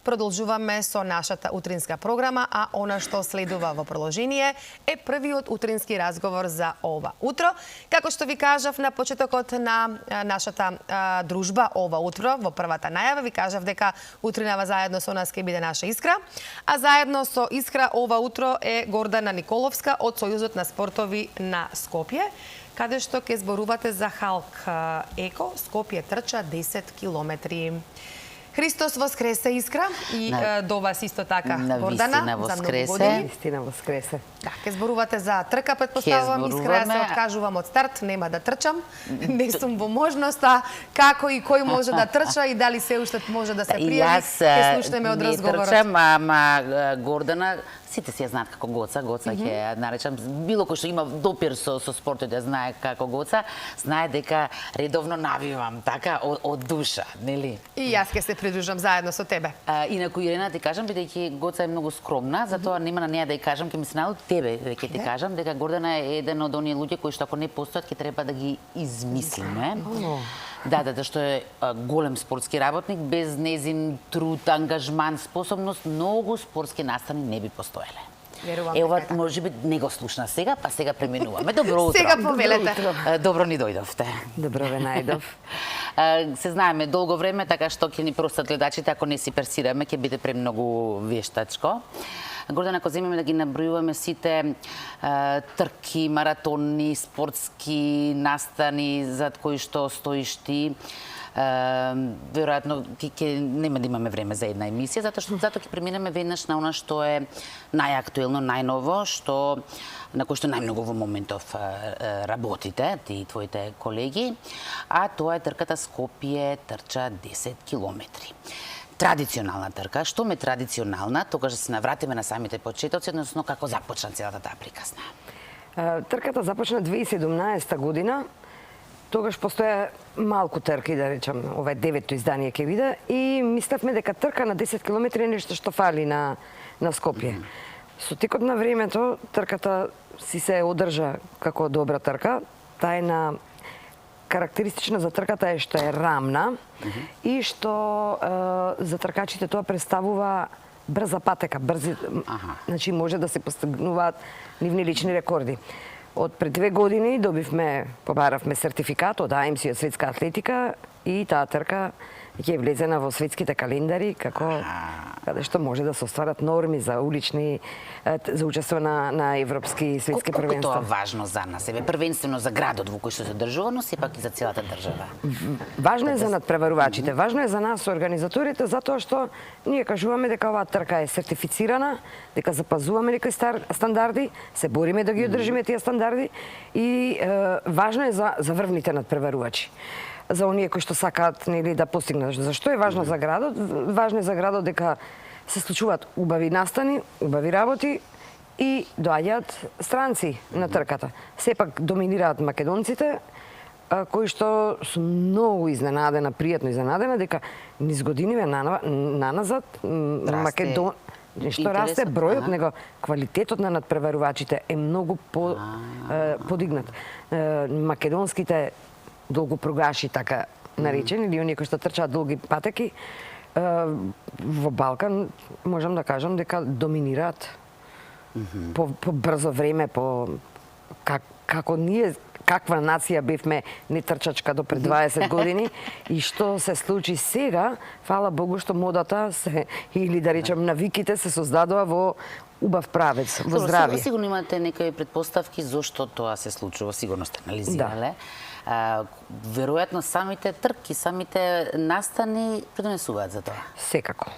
Продолжуваме со нашата утринска програма, а она што следува во продолжение е првиот утрински разговор за ова утро. Како што ви кажав на почетокот на нашата дружба ова утро, во првата најава ви кажав дека утринава заедно со нас ќе биде наша Искра, а заедно со Искра ова утро е Гордана Николовска од Сојузот на спортови на Скопје, каде што ќе зборувате за Халк Еко, Скопје трча 10 километри. Христос воскресе, Искра, и до вас исто така, Гордана, за многу години. Вистина воскресе. Да, ќе зборувате за трка, предпоставувам. Искра, ја се откажувам од старт, нема да трчам. Не сум во можноста како и кој може да трча и дали се уште може да се пријави. Ќе слушнеме од разговорот. Јас не трчам, ама Гордана, сите си ја знаат како Гоца, Гоца ќе ја наречам. Било кој што има допир со спортот да знае како Гоца, знае дека редовно навивам, така, од душа, нели? И јас ќе се придружам заедно со тебе. Инаку, Ирена, ти кажам, бидејќи Гоца е многу скромна, затоа нема на неја да ја кажам, ќе ми се најде од тебе, ќе ти кажам, дека Гордана е еден од оние луѓе кои што ако не постојат, ќе треба да ги измислиме. Да, што е голем спортски работник, без незин труд, ангажман, способност, многу спортски настани не би постоеле. Ова може би не го слушна сега, па сега преминуваме. Добро утро. Сега повелете. Добро ни дојдовте. Добро ве најдов. Се знаеме долго време, така што ќе ни простат гледачите, ако не си персираме, ќе биде премногу вештачко. Гордана, ако земеме да ги набројуваме сите трки, маратони, спортски настани зад кои што стоиш ти, веројатно нема да имаме време за една емисија, затоа ќе преминеме веднаш на она што е најактуелно, најново, на кој што најмногу во моментов работите, ти и твоите колеги, а тоа е трката Скопје трча 10 километри. Традиционална трка. Што ме традиционална? Тогаш да се навратиме на самите почетоци, односно како започна целата таа приказна. Трката започна 2017 година. Тогаш постоја малку трки, да речам, ова е 9-то издание ќе биде, и мислевме дека трка на 10 километри е нешто што фали на Скопје. Со текот на времето трката си се одржа како добра трка. Тајна карактеристична за трката е што е рамна и што за тркачите тоа представува брза патека, значи може да се постигнуваат нивни лични рекорди. Од пред 2 години побаравме сертификат од АМС од светска атлетика и таа трка ќе влезена во светските календари каде што може да се остварат норми за учество на европски светски првенства. Колку тоа важно за нас? Првенствено за градот во кој што се одржува, но сепак и за целата држава. Важно е за надпреварувачите, важно е за нас организаторите, затоа што ние кажуваме дека оваа трка е сертифицирана, дека запазуваме некои стандарди, се бориме да ги одржиме тие стандарди и важно е за врвните надпреварувачи, за оние кои што сакаат да постигнат. Зашто е важно за градот? Важно е за градот дека се случуваат убави настани, убави работи и доаѓаат странци на трката. Сепак доминираат македонците, кои што сум многу изненадена, пријатно изненадена, дека низ годиниве наназад нешто расте бројот, него квалитетот на надпреварувачите е многу подигнат. Македонските долгопрогаши, така наречени, или оние кои што трчаат долги патеки, во Балкан можам да кажам дека доминираат по брзо време, како ние, каква нација бевме нетрчачка до пред 20 години и што се случи сега, фала Богу што модата или да речем навиките се создадува во убав правец, во здравје. Сигурно имате некои предпоставки зошто тоа се случува, сигурно сте анализирале. Веројатно самите трки, самите настани придонесуваат за тоа. Секако.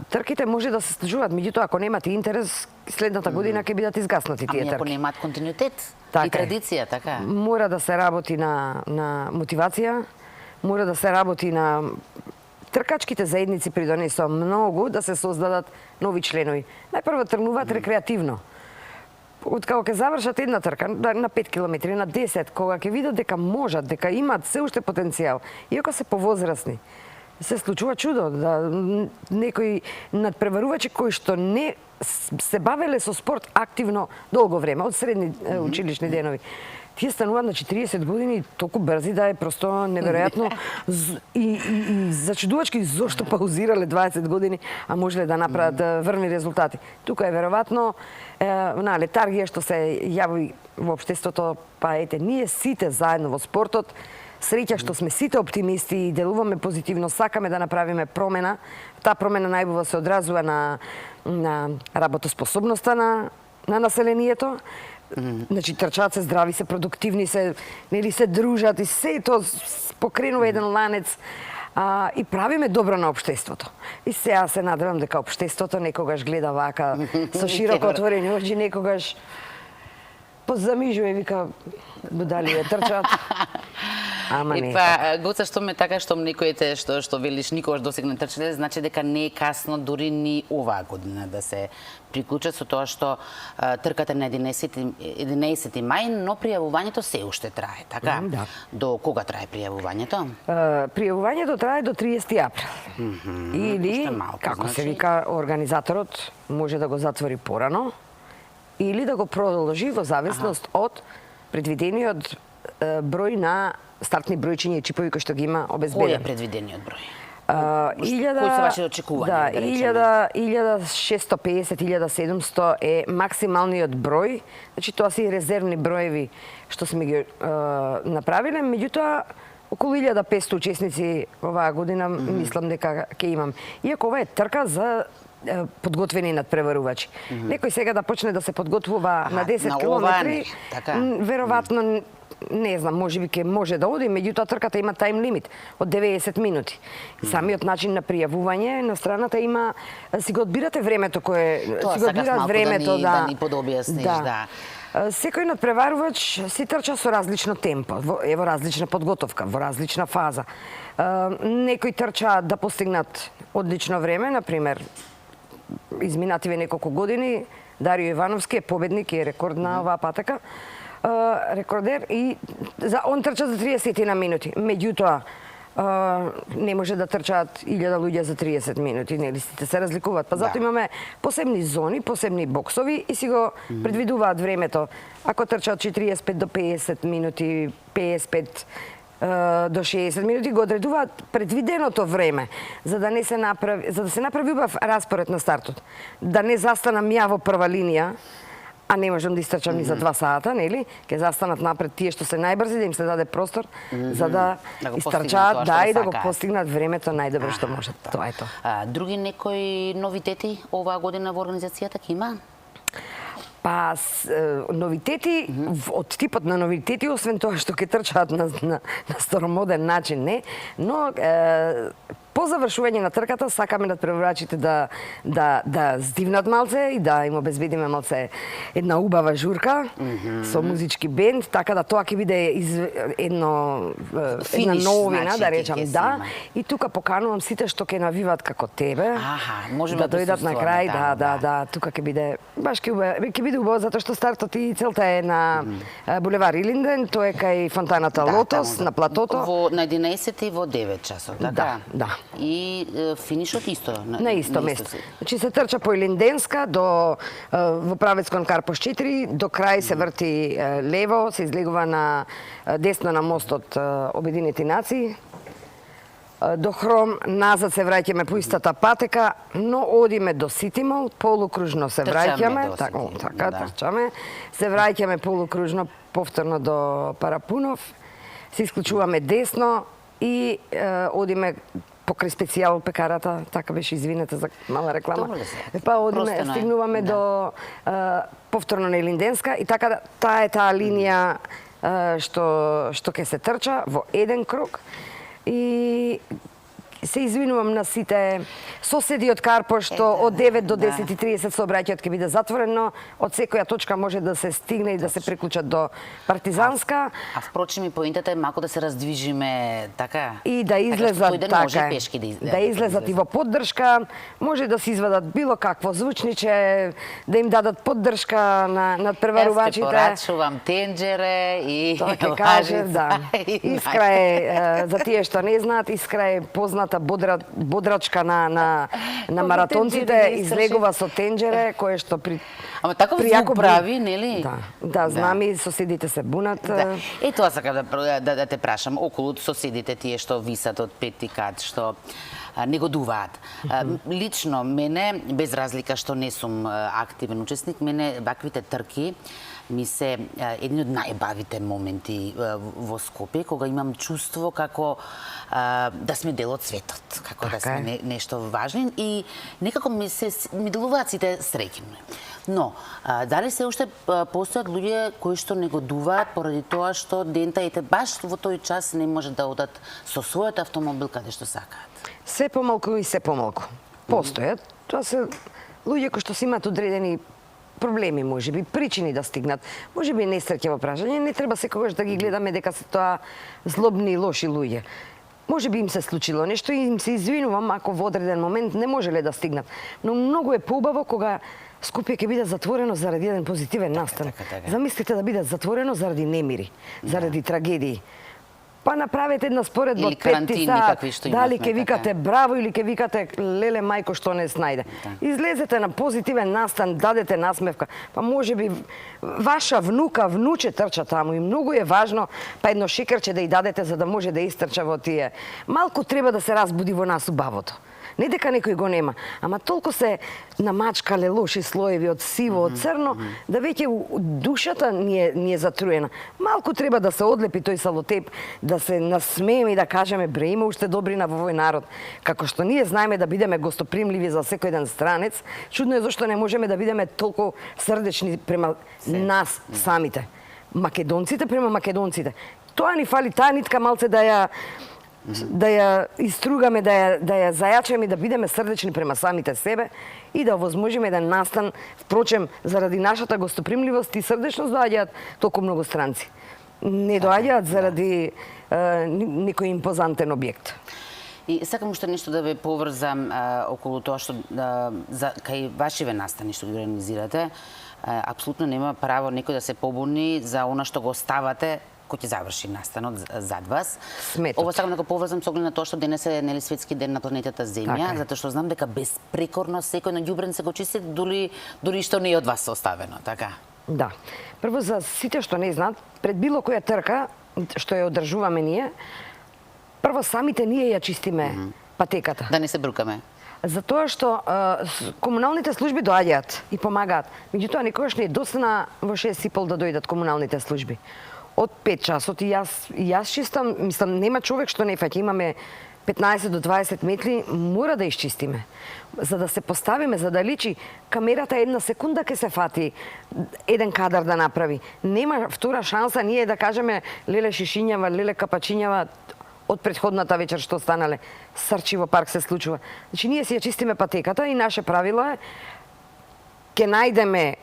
Трките може да се случуваат, меѓутоа ако немате интерес, следната година ќе бидат изгаснати тие трки. Ами ако немаат континуитет и традиција, така? Мора да се работи на мотивација, мора да се работи на тркачките заедници придонесоа многу да се создадат нови членови. Најпрво тргнуваат рекреативно. Откако ќе завршат една трка на 5 километри, на 10, кога ќе видат дека можат, дека имаат се уште потенцијал, иако се повозрасни, се случува чудо да некои надпреварувачи кои што не се бавеле со спорт активно долго време, од средни училишни денови, тие стануваат на 40 години толку брзи да е просто неверојатно и зачудувачки зошто паузирале 20 години, а можеле да направат врни резултати. Тука е веројатно летаргија што се јави во општеството, па ете, ние сите заедно во спортот, среќа што сме сите оптимисти и делуваме позитивно, сакаме да направиме промена. Таа промена најбува се одразува на работоспособноста на населението. Значи трчаат се здрави, се продуктивни, се дружат и се тоа покренува еден ланец и правиме добро на општеството. И сега се надевам дека општеството некогаш гледа вака со широко отворени очи, некогаш позамижува и вика будали трчаат. Ама не. Па, Гоца, што ме така, што некоите што велиш никогаш досега не трчале, значи дека не е касно дури ни оваа година да се приклучат со тоа што тркате на 11 мај, но пријавувањето се уште трае, така? Да. До кога трае пријавувањето? Пријавувањето трае до 30 април. Или, како се вика, организаторот може да го затвори порано, или да го продолжи во зависност од предвидениот број на стартни бројчиња и чипови кои што ги има обезбеден. Кој е предвидениот број? Кои се ваши очекувања? Да, 1650-1700 е максималниот број. Значи тоа се и резервни броеви што сме ги направиле, меѓутоа околу 1500 учесници оваа година мислам дека ќе имам. Иако ова е трка за подготвени надпреварувачи. Некој сега да почне да се подготвува на 10 километри, веројатно не знам, можеби ќе може да оди, меѓутоа трката има тајм лимит од 90 минути. И самиот начин на пријавување на страната има, си го одбирате времето кое си го одбираат времето да ни подобјасниш, да. Секој надпреварувач си трча со различно темпо, во различна подготовка, во различна фаза. Некои трчаат да постигнат одлично време, например, изминативе неколку години Дарио Ивановски е победник и е рекорд на оваа патека. Рекордер и он трча за 30 на минути. Меѓутоа не може да трчаат 1000 луѓе за 30 минути, нели сите се разликуваат. Па затоа имаме посебни зони, посебни боксови и си го предвидуваат времето. Ако трчаат 45 до 50 минути, 55 до 60 минути, го одредуваат предвиденото време за да се направи убав распоред на стартот. Да не застанам ја во прва линија, а не можам да истрчам ни за 2 сата, нели? Ке застанат напред тие што се најбрзи, да им се даде простор за да истрчаат, и да го постигнат времето најдобро што можат. Тоа е тоа. Други некои новитети оваа година во организацијата ќе има? Па, новитети, од типот на новитети, освен тоа што ќе трчаат на старомоден начин, не, но по завршување на трката сакаме надпреварувачите да здивнат малце и да им обезбедиме малце една убава журка со музички бенд, така да тоа ќе биде една новина, да речам, да. И тука поканувам сите што ќе навиват како тебе, да дојдат на крај, да, тука ќе биде баш ќе биде убаво затоа што стартот и целта е на булевар Илинден, тоа е кај фонтаната Лотос на платото. На 11 и во 9 часот, така? Да. И финишот исто? На исто место. Значи се трча по Илинденска во правец кон Карпош 4, до крај се врти лево, се излегува на десно на мостот Обединети нации. До Хром, назад се враќаме по истата патека, но одиме до Ситимол, полукружно се враќаме, така трчаме, се враќаме полукружно повторно до Парапунов, се исклучуваме десно и одиме покрај специјал пекарата, така беше, извинете за мала реклама. Па одиме, стигнуваме до повторно на Илинденска и така таа е таа линија што ќе се трча во еден круг. И се извинувам на сите соседи од Карпош што од 9 до 10:30 сообраќајот ќе биде затворено, од секоја точка може да се стигне и да се приклучат до Партизанска. А впрочем и поинтата е малку да се раздвижиме, така? И да излезат, така, да излезат и во поддршка, може да се извадат било какво звучниче, да им дадат поддршка на надпреварувачите. Јас ќе порачувам тенџере и тоа ќе кажев, да. Искра е, за тие што не знаат, Искра е позната неговата бодрачка на маратонците излегува со тенџере кое што Ама таков звук прави, нели? Да, знам и соседите се бунат. Тоа сакам да те прашам, околу соседите тие што висат од петти кат, што негодуваат. Лично мене, без разлика што не сум активен учесник, мене ваквите трки ми се едни од најбавите моменти во Скопје, кога имам чувство како да сме дел од светот, како да сме нешто важни и некако ми делуваат сите среќни. Но, дали се уште постојат луѓе кои што негодуваат поради тоа што дента ете баш во тој час не може да одат со својот автомобил каде што сакаат? Се помалку и се помалку. Постојат. Тоа се луѓе кои што си имаат одредени проблеми, можеби, причини да стигнат. Можеби несреќа во прашање, не треба секогаш да ги гледаме дека се тоа злобни и лоши луѓе. Можеби им се случило нешто и им се извинувам ако во одреден момент не можеле да стигнат. Но многу е поубаво кога Скопје ќе биде затворено заради еден позитивен настан. Замислите да биде затворено заради немири, заради трагедии. Па направете една споредба од 5 сат, дали ќе викате браво или ќе викате леле мајко што не снајде. Излезете на позитивен настан, дадете насмевка, па можеби ваша внука, внуче трча таму и многу е важно па едно шекерче да ја дадете за да може да истрча во тие. Малку треба да се разбуди во нас убавото. Не дека некој го нема, ама толку се намачкале лоши слоеви од сиво, од црно, да веќе душата ни е затруена. Малку треба да се одлепи тој салотеп, да се насмееме и да кажеме бре, има уште добрина во овој народ. Како што ние знаеме да бидеме гостопримливи за секој еден странец, чудно е зашто не можеме да бидеме толку срдечни према нас самите. Македонците према македонците. Тоа ни фали, таа нитка малце да ја истругаме, да ја зајачеме и да бидеме срдечни према самите себе и да овозможиме да настан, впрочем, заради нашата гостопримливост и срдечност доаѓаат толку многу странци. Не доаѓаат заради некој импозантен објект. И сакам уште нешто да ве поврзам околу тоа што кај вашиве настани што ги организирате, апсолутно нема право некој да се побуни за она што го оставате кој ќе заврши настанот зад вас. Сметот. Ова сакам да го поврзам со оглед на тоа што денес е светски ден на планетата Земја, затоа што знам дека безпрекорно секој на ѓубрен се го чисти, дури што не е од вас оставено, така? Да. Прво за сите што не знаат, пред било која трка што ја одржуваме ние, прво самите ние ја чистиме патеката. Да не се брукаме. Затоа што комуналните служби доаѓаат и помагаат. Меѓутоа никогаш не е достана во 6:30 да дојдат комуналните служби. Од 5 часот и јас чистам, мислам, нема човек што не фаќа, имаме 15 до 20 метри, мора да исчистиме. За да се поставиме, за да личи, камерата една секунда ќе се фати еден кадар да направи. Нема втора шанса ние да кажеме леле шишињава, леле капачињава од претходната вечер што станале. Срчи во парк се случува. Значи ние си ја чистиме патеката и наше правило е ќе најдеме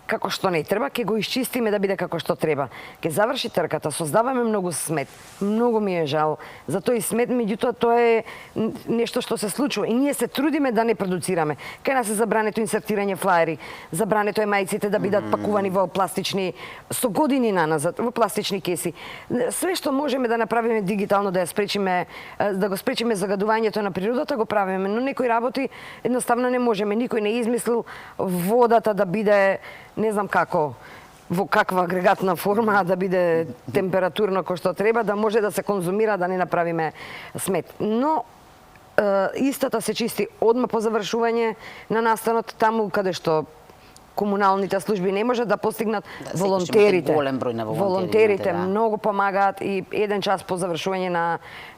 како што не треба, ќе го исчистиме да биде како што треба. Ќе заврши трката, создаваме многу смет. Многу ми е жал за тој смет, меѓутоа тоа е нешто што се случува и ние се трудиме да не продуцираме. Кај нас е забрането инсертирање флаери, забрането е мајците да бидат пакувани во пластични со години наназад, во пластични кеси. Све што можеме да направиме дигитално да ја спречиме, да го спречиме загадувањето на природата, го правиме, но некои работи едноставно не можеме. Никој не измислил водата да биде не знам како, во каква агрегатна форма, да биде температурно кој што треба, да може да се конзумира, да не направиме смет. Но истата се чисти одма по завршување на настанот, таму каде што комуналните служби не можат да постигнат, волонтерите. Голем број на волонтерите многу помагаат и еден час по завршување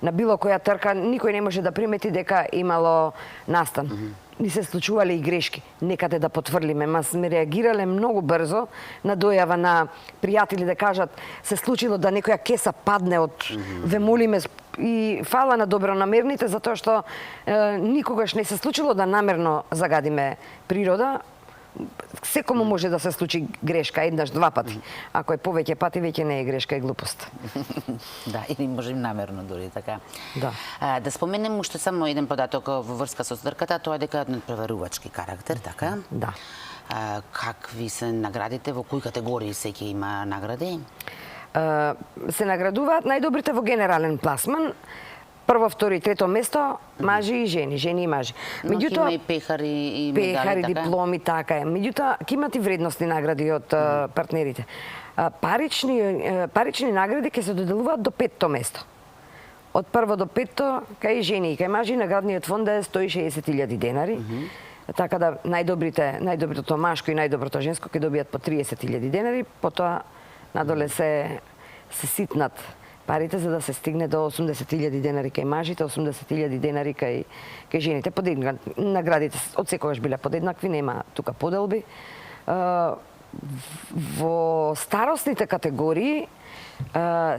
на било која трка, никој не може да примети дека имало настан. Ни се случувале и грешки, некаде да потврлиме, ма сме реагирале многу брзо на дојава на пријатели да кажат се случило да некоја кеса падне од ве молиме и фала на добронамерните затоа што никогаш не се случило да намерно загадиме природа. Секому може да се случи грешка еднаш, два пати. Ако е повеќе пати, веќе не е грешка, е глупост. Да, или може и намерно дури, така. Да. Да споменем уште само еден податок во врска со трката, тоа е дека е преварувачки карактер, така? Да. Какви се наградите, во кои категории секи има награди? Се наградуваат најдобрите во генерален пласман. прво, второ и трето место мажи и жени, жени и мажи. Но ќе има и пехари и медали, пехари, така? дипломи, така е. Меѓутоа, ќе имат и вредностни награди од партнерите. Парични награди ќе се доделуваат до 5-то место. Од прво до 5-то, кај жени и кај мажи, наградниот фонд е 160.000 денари. Така да најдоброто машко и најдоброто женско ќе добијат по 30.000 денари, потоа надоле се ситнат парите за да се стигне до 80.000 денари кај мажите, 80.000 денари кај жените. Наградите од секогаш биле подеднакви, нема тука поделби. Во старосните категории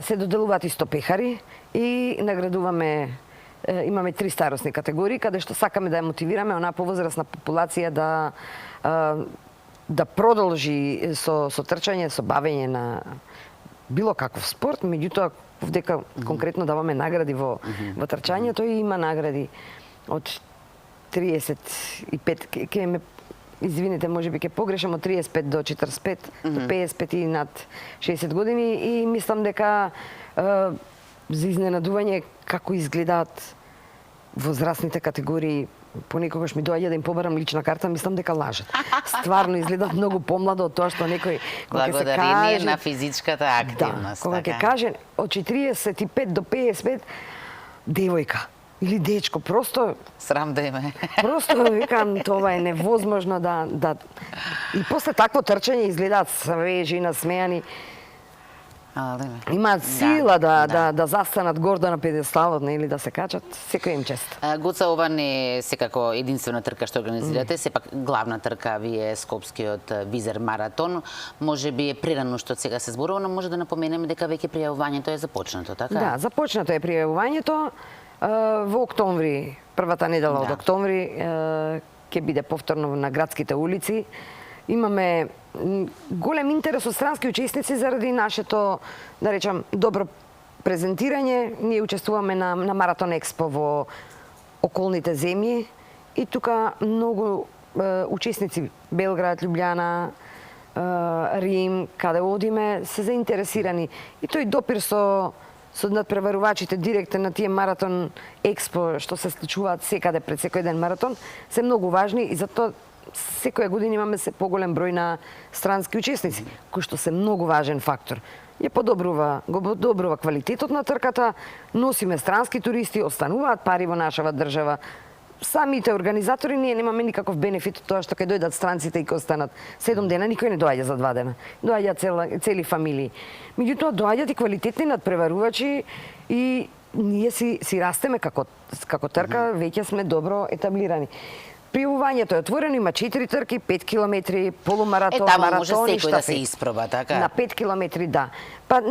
се доделуваат исто пехари и наградуваме, имаме 3 старосни категории каде што сакаме да ја мотивираме онаа повозрасна популација да продолжи со трчање, со бавење на било каков спорт, меѓутоа дека конкретно даваме награди во трчањето и има награди од 35 ќе ме извините, можеби ќе погрешам, од 35 до 45, до 55 и над 60 години и мислам дека за изненадување како изгледаат возрастните категории. Понекогаш ми доаѓа да им побарам лична карта, мислам дека лажат. Стварно изгледаат многу помладо од тоа што некој кога ќе се каже на физичката активност. Да, кога ќе каже од 45 до 55 девојка или дечко, просто срам да име. Просто викам тоа е невозможно да и после такво трчање изгледаат свежи, насмеани. Имаат сила да застанат гордо на педесталот или да се качат, секој им чест. Гоца, ова не е секако единствена трка што организирате, сепак главна трка ви е Скопскиот Визер маратон. Може би е прерано што сега се зборува, но може да напоменеме дека веќе пријавувањето е започнато, така? Да, започнато е пријавувањето. Во октомври, првата недела од октомври, ќе биде повторно на градските улици. Имаме голем интерес од странски учесници заради нашето, да речам, добро презентирање. Ние учествуваме на Маратон Експо во околните земји и тука многу учесници Белград, Лјубљана, Рим, каде одиме, се заинтересирани. И тој допир со надпреварувачите директен на тие Маратон Експо што се случуваат секаде пред секој ден маратон се многу важни и затоа секоја година имаме се поголем број на странски учесници, кој што се многу важен фактор. Го подобрува квалитетот на трката, носиме странски туристи, остануваат пари во нашава држава. Самите организатори ние немаме никаков бенефит од тоа што ќе дојдат странците и ќе останат 7 дена, никој не доаѓа за 2 дена. Доаѓаат цели фамилии. Меѓутоа доаѓаат и квалитетни надпреварувачи и ние си растеме како трка, веќе сме добро етаблирани. Пријавувањето е отворено, има 4 трки, 5 километри, полумаратон, маратон и штафет. Може секој да се испроба, така? На 5 километри, да. Па,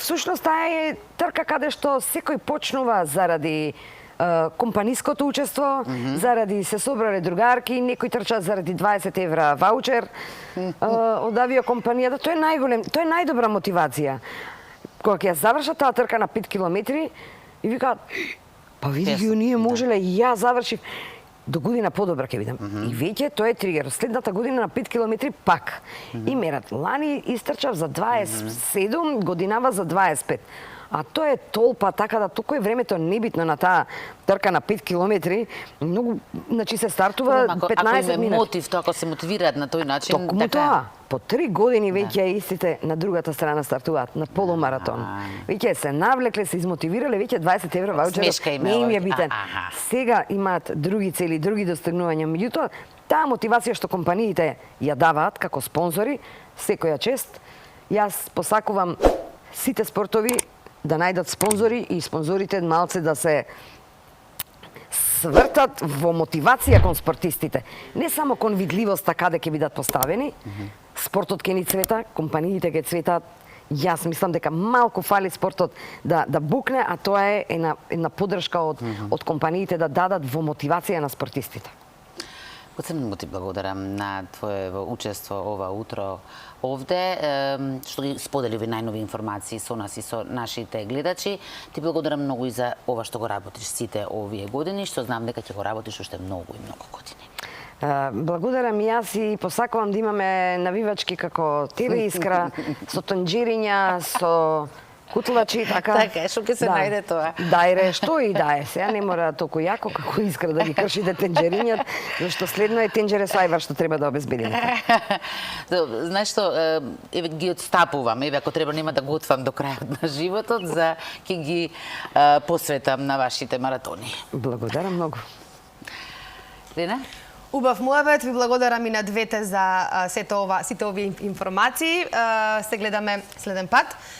всушност, таа е трка каде што секој почнува заради компаниското учество, заради се собрале другарки, некои трчаат заради 20 евра ваучер од авиокомпанијата. Тоа е најголем, тоа е најдобра мотивација. Кога ќе завршат таа трка на 5 километри и викаат, па види ги, ние можеле, и ја завршив. До година подобра ќе видам. И веќе тоа е тригер. Следната година на 5 километри пак. И мерат. Лани истрчав за 27, годинава за 25. А тоа е толпа, така да толку е времето небитно на таа трка на 5 километри. Многу, значи се стартува 15 минути. Ако мотив, тоа ако се мотивираат на тој начин, токму тоа. По 3 години веќе истите на другата страна стартуваат на полумаратон. Веќе се навлекле, се измотивирале, веќе 20 евра ваучер не им е битен. Сега имаат други цели, други достигнувања. Меѓутоа, таа мотивација што компаниите ја даваат како спонзори, секоја чест. Јас посакувам сите спортови да најдат спонзори и спонзорите малце да се свртат во мотивација кон спортистите. Не само кон видливоста каде ќе бидат поставени, спортот ќе ни цвета, компаниите ќе цветат. Јас мислам дека малку фали спортот да букне, а тоа е една поддршка од компаниите да дадат во мотивација на спортистите. Гоце, многу ти благодарам на твоето учество ова утро овде, што ги сподели овие најнови информации со нас и со нашите гледачи. Ти благодарам многу и за ова што го работиш сите овие години, што знам дека ќе го работиш уште многу и многу години. Благодарам и јас и посакувам да имаме навивачки како Телеискра, со тонџериња, со кутлачи, така. Така е, што ќе се најде тоа. Дајре, што и дае. Сега не мора толку јако како искра да ги кршите тенџеринјат, зашто следно е тенџере сајвар што треба да обезбедиме. Знаеш што, еве ги отстапувам, еве ако треба нема да готвам до крајот на животот, за ќе ги посветам на вашите маратони. Благодарам многу. Лена? Убав муабет, ви благодарам и на двете за сите овие информации. Се гледаме следен пат.